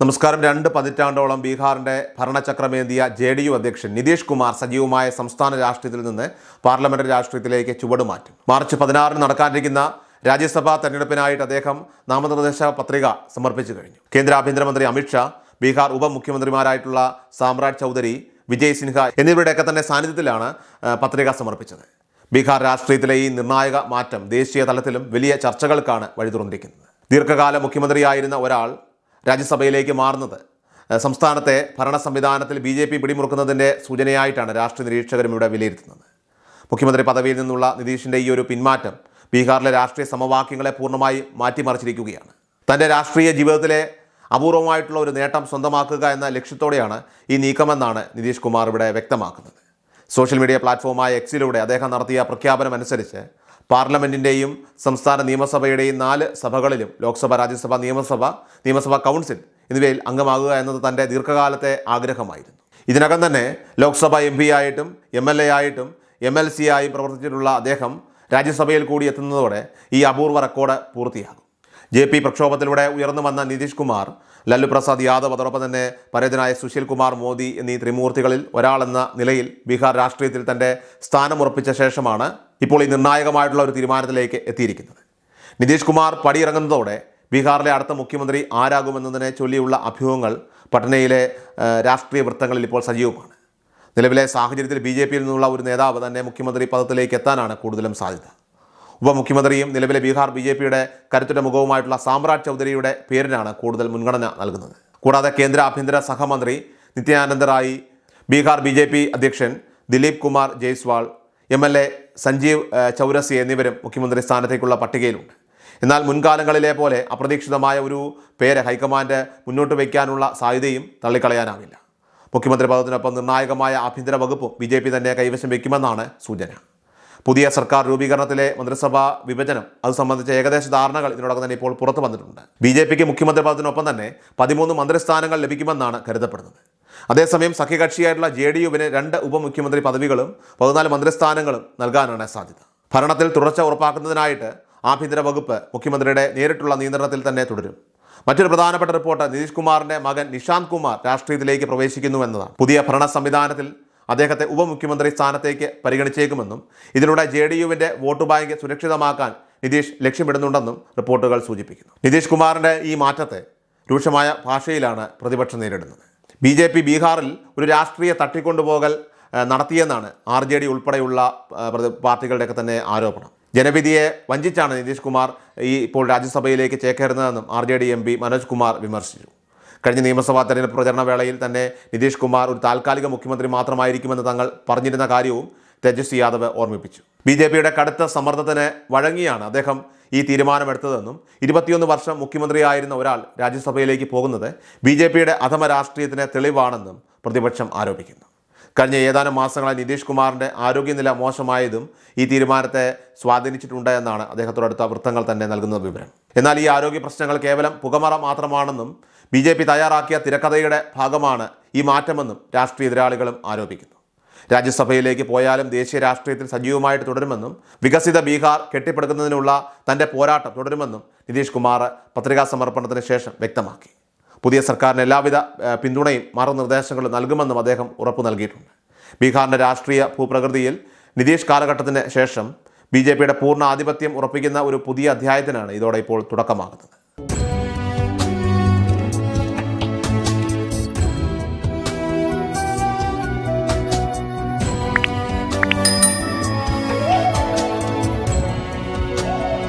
നമസ്കാരം. 2 പതിറ്റാണ്ടോളം ബീഹാറിന്റെ ഭരണചക്രമേന്തിയ JDU അധ്യക്ഷൻ നിതീഷ് കുമാർ സജീവമായ സംസ്ഥാന രാഷ്ട്രീയത്തിൽ നിന്ന് പാർലമെന്ററി രാഷ്ട്രീയത്തിലേക്ക് ചുവടുമാറ്റും. മാർച്ച് 16 നടക്കാനിരിക്കുന്ന രാജ്യസഭാ തെരഞ്ഞെടുപ്പിനായിട്ട് അദ്ദേഹം നാമനിർദ്ദേശ പത്രിക സമർപ്പിച്ചു കഴിഞ്ഞു. കേന്ദ്ര ആഭ്യന്തരമന്ത്രി അമിത്ഷാ, ബീഹാർ ഉപമുഖ്യമന്ത്രിമാരായിട്ടുള്ള സാമ്രാജ് ചൗധരി, വിജയ് സിൻഹ എന്നിവരുടെയൊക്കെ തന്നെ സാന്നിധ്യത്തിലാണ് പത്രിക സമർപ്പിച്ചത്. ബീഹാർ രാഷ്ട്രീയത്തിലെ ഈ നിർണായക മാറ്റം ദേശീയ തലത്തിലും വലിയ ചർച്ചകൾക്കാണ് വഴി തുറന്നിരിക്കുന്നത്. ദീർഘകാല മുഖ്യമന്ത്രിയായിരുന്ന ഒരാൾ രാജ്യസഭയിലേക്ക് മാറുന്നത് സംസ്ഥാനത്തെ ഭരണ സംവിധാനത്തിൽ BJP പിടിമുറുക്കുന്നതിൻ്റെ സൂചനയായിട്ടാണ് രാഷ്ട്രീയ നിരീക്ഷകരും ഇവിടെ വിലയിരുത്തുന്നത്. മുഖ്യമന്ത്രി പദവിയിൽ നിന്നുള്ള നിതീഷിൻ്റെ ഈ ഒരു പിന്മാറ്റം ബീഹാറിലെ രാഷ്ട്രീയ സമവാക്യങ്ങളെ പൂർണ്ണമായി മാറ്റിമറിച്ചിരിക്കുകയാണ്. തൻ്റെ രാഷ്ട്രീയ ജീവിതത്തിലെ അപൂർവമായിട്ടുള്ള ഒരു നേട്ടം സ്വന്തമാക്കുക എന്ന ലക്ഷ്യത്തോടെയാണ് ഈ നീക്കമെന്നാണ് നിതീഷ് കുമാർ ഇവിടെ വ്യക്തമാക്കുന്നത്. സോഷ്യൽ മീഡിയ പ്ലാറ്റ്ഫോമായ എക്സിലൂടെ അദ്ദേഹം നടത്തിയ പ്രഖ്യാപനം അനുസരിച്ച് പാർലമെൻറ്റിൻ്റെയും സംസ്ഥാന നിയമസഭയുടെയും 4 സഭകളിലും ലോക്സഭ, രാജ്യസഭ, നിയമസഭ കൗൺസിൽ എന്നിവയിൽ അംഗമാകുക എന്നത് തൻ്റെ ദീർഘകാലത്തെ ആഗ്രഹമായിരുന്നു. ഇതിനകം തന്നെ ലോക്സഭ MP ആയിട്ടും MLA ആയിട്ടും MLC ആയും പ്രവർത്തിച്ചിട്ടുള്ള അദ്ദേഹം രാജ്യസഭയിൽ കൂടി എത്തുന്നതോടെ ഈ അപൂർവ റെക്കോർഡ് പൂർത്തിയാകും. JP പ്രക്ഷോഭത്തിലൂടെ ഉയർന്നു വന്ന നിതീഷ് കുമാർ, ലല്ലു പ്രസാദ് യാദവ്, അതോടൊപ്പം തന്നെ പരേതനായ സുശീൽ കുമാർ മോദി എന്നീ ത്രിമൂർത്തികളിൽ ഒരാളെന്ന നിലയിൽ ബീഹാർ രാഷ്ട്രീയത്തിൽ തൻ്റെ സ്ഥാനമുറപ്പിച്ച ശേഷമാണ് ഇപ്പോൾ ഈ നിർണായകമായിട്ടുള്ള ഒരു തീരുമാനത്തിലേക്ക് എത്തിയിരിക്കുന്നത്. നിതീഷ് കുമാർ പടിയിറങ്ങുന്നതോടെ ബീഹാറിലെ അടുത്ത മുഖ്യമന്ത്രി ആരാകുമെന്നതിനെ ചൊല്ലിയുള്ള അഭ്യൂഹങ്ങൾ പട്നയിലെ രാഷ്ട്രീയ വൃത്തങ്ങളിൽ ഇപ്പോൾ സജീവമാണ്. നിലവിലെ സാഹചര്യത്തിൽ BJPയിൽ നിന്നുള്ള ഒരു നേതാവ് തന്നെ മുഖ്യമന്ത്രി പദത്തിലേക്ക് എത്താനാണ് കൂടുതലും സാധ്യത. ഉപമുഖ്യമന്ത്രിയും നിലവിലെ ബീഹാർ BJPയുടെ കരുത്തുറ്റ മുഖവുമായിട്ടുള്ള സാമ്രാജ് ചൗധരിയുടെ പേരിനാണ് കൂടുതൽ മുൻഗണന നൽകുന്നത്. കൂടാതെ കേന്ദ്ര ആഭ്യന്തര സഹമന്ത്രി നിത്യാനന്ദ റായി, ബീഹാർ BJP അധ്യക്ഷൻ ദിലീപ് കുമാർ ജയ്സ്വാൾ, MLA സഞ്ജീവ് ചൗരസി എന്നിവരും മുഖ്യമന്ത്രി സ്ഥാനത്തേക്കുള്ള പട്ടികയിലുണ്ട്. എന്നാൽ മുൻകാലങ്ങളിലെ പോലെ അപ്രതീക്ഷിതമായ ഒരു പേര് ഹൈക്കമാൻഡ് മുന്നോട്ട് വയ്ക്കാനുള്ള സാധ്യതയും തള്ളിക്കളയാനാവില്ല. മുഖ്യമന്ത്രി പദത്തിനൊപ്പം നിർണായകമായ ആഭ്യന്തര വകുപ്പും BJP തന്നെ കൈവശം വയ്ക്കുമെന്നാണ് സൂചന. പുതിയ സർക്കാർ രൂപീകരണത്തിലെ മന്ത്രിസഭാ വിഭജനം അത് സംബന്ധിച്ച ഏകദേശ ധാരണകൾ ഇതിനോടകം തന്നെ ഇപ്പോൾ പുറത്തു വന്നിട്ടുണ്ട്. BJPക്ക് മുഖ്യമന്ത്രി പദത്തിനൊപ്പം തന്നെ 13 മന്ത്രിസ്ഥാനങ്ങൾ ലഭിക്കുമെന്നാണ് കരുതപ്പെടുന്നത്. അതേസമയം സഖ്യകക്ഷിയായിട്ടുള്ള JDUവിന് 2 ഉപമുഖ്യമന്ത്രി പദവികളും 14 മന്ത്രിസ്ഥാനങ്ങളും നൽകാനാണ് സാധ്യത. ഭരണത്തിൽ തുടർച്ച ഉറപ്പാക്കുന്നതിനായിട്ട് ആഭ്യന്തര വകുപ്പ് മുഖ്യമന്ത്രിയുടെ നേരിട്ടുള്ള നിയന്ത്രണത്തിൽ തന്നെ തുടരും. മറ്റൊരു പ്രധാനപ്പെട്ട റിപ്പോർട്ട് നിതീഷ് കുമാറിന്റെ മകൻ നിഷാന്ത് കുമാർ രാഷ്ട്രീയത്തിലേക്ക് പ്രവേശിക്കുന്നുവെന്നതാണ്. പുതിയ ഭരണ സംവിധാനത്തിൽ അദ്ദേഹത്തെ ഉപമുഖ്യമന്ത്രി സ്ഥാനത്തേക്ക് പരിഗണിച്ചേക്കുമെന്നും ഇതിലൂടെ JDUവിൻ്റെ വോട്ട് ബാങ്ക് സുരക്ഷിതമാക്കാൻ നിതീഷ് ലക്ഷ്യമിടുന്നുണ്ടെന്നും റിപ്പോർട്ടുകൾ സൂചിപ്പിക്കുന്നു. നിതീഷ് കുമാറിൻ്റെ ഈ മാറ്റത്തെ രൂക്ഷമായ ഭാഷയിലാണ് പ്രതിപക്ഷം നേരിടുന്നത്. BJP ബീഹാറിൽ ഒരു രാഷ്ട്രീയ തട്ടിക്കൊണ്ടുപോകൽ നടത്തിയെന്നാണ് RJD ഉൾപ്പെടെയുള്ള പാർട്ടികളുടെയൊക്കെ തന്നെ ആരോപണം. ജനവിധിയെ വഞ്ചിച്ചാണ് നിതീഷ് കുമാർ ഇപ്പോൾ രാജ്യസഭയിലേക്ക് ചേക്കേറുന്നതെന്നും RJD MP മനോജ് കുമാർ വിമർശിച്ചു. കഴിഞ്ഞ നിയമസഭാ തെരഞ്ഞെടുപ്പ് പ്രചരണ വേളയിൽ തന്നെ നിതീഷ് കുമാർ ഒരു താൽക്കാലിക മുഖ്യമന്ത്രി മാത്രമായിരിക്കുമെന്ന് തങ്ങൾ പറഞ്ഞിരുന്ന കാര്യവും തേജസ്വി യാദവ് ഓർമ്മിപ്പിച്ചു. BJPയുടെ കടുത്ത സമ്മർദ്ദത്തിന് വഴങ്ങിയാണ് അദ്ദേഹം ഈ തീരുമാനമെടുത്തതെന്നും 21 വർഷം മുഖ്യമന്ത്രിയായിരുന്ന ഒരാൾ രാജ്യസഭയിലേക്ക് പോകുന്നത് BJPയുടെ അധമ രാഷ്ട്രീയത്തിന് തെളിവാണെന്നും പ്രതിപക്ഷം ആരോപിക്കുന്നു. കഴിഞ്ഞ ഏതാനും മാസങ്ങളായി നിതീഷ് കുമാറിൻ്റെ ആരോഗ്യനില മോശമായതും ഈ തീരുമാനത്തെ സ്വാധീനിച്ചിട്ടുണ്ട് എന്നാണ് അദ്ദേഹത്തോടടുത്ത വൃത്തങ്ങൾ തന്നെ നൽകുന്ന വിവരം. എന്നാൽ ഈ ആരോഗ്യ പ്രശ്നങ്ങൾ കേവലം പുകമറ മാത്രമാണെന്നും BJP തയ്യാറാക്കിയ തിരക്കഥയുടെ ഭാഗമാണ് ഈ മാറ്റമെന്നും രാഷ്ട്രീയ എതിരാളികളും ആരോപിക്കുന്നു. രാജ്യസഭയിലേക്ക് പോയാലും ദേശീയ രാഷ്ട്രീയത്തിൽ സജീവമായിട്ട് തുടരുമെന്നും വികസിത ബീഹാർ കെട്ടിപ്പടുക്കുന്നതിനുള്ള തൻ്റെ പോരാട്ടം തുടരുമെന്നും നിതീഷ് കുമാർ പത്രികാ സമർപ്പണത്തിന് ശേഷം വ്യക്തമാക്കി. പുതിയ സർക്കാരിന് എല്ലാവിധ പിന്തുണയും മാർഗനിർദ്ദേശങ്ങളും നൽകുമെന്നും അദ്ദേഹം ഉറപ്പു നൽകിയിട്ടുണ്ട്. ബീഹാറിൻ്റെ രാഷ്ട്രീയ ഭൂപ്രകൃതിയിൽ നിതീഷ് കാലഘട്ടത്തിന് ശേഷം BJPയുടെ പൂർണ്ണ ആധിപത്യം ഉറപ്പിക്കുന്ന ഒരു പുതിയ അധ്യായത്തിനാണ് ഇതോടെ ഇപ്പോൾ തുടക്കമാകുന്നത്.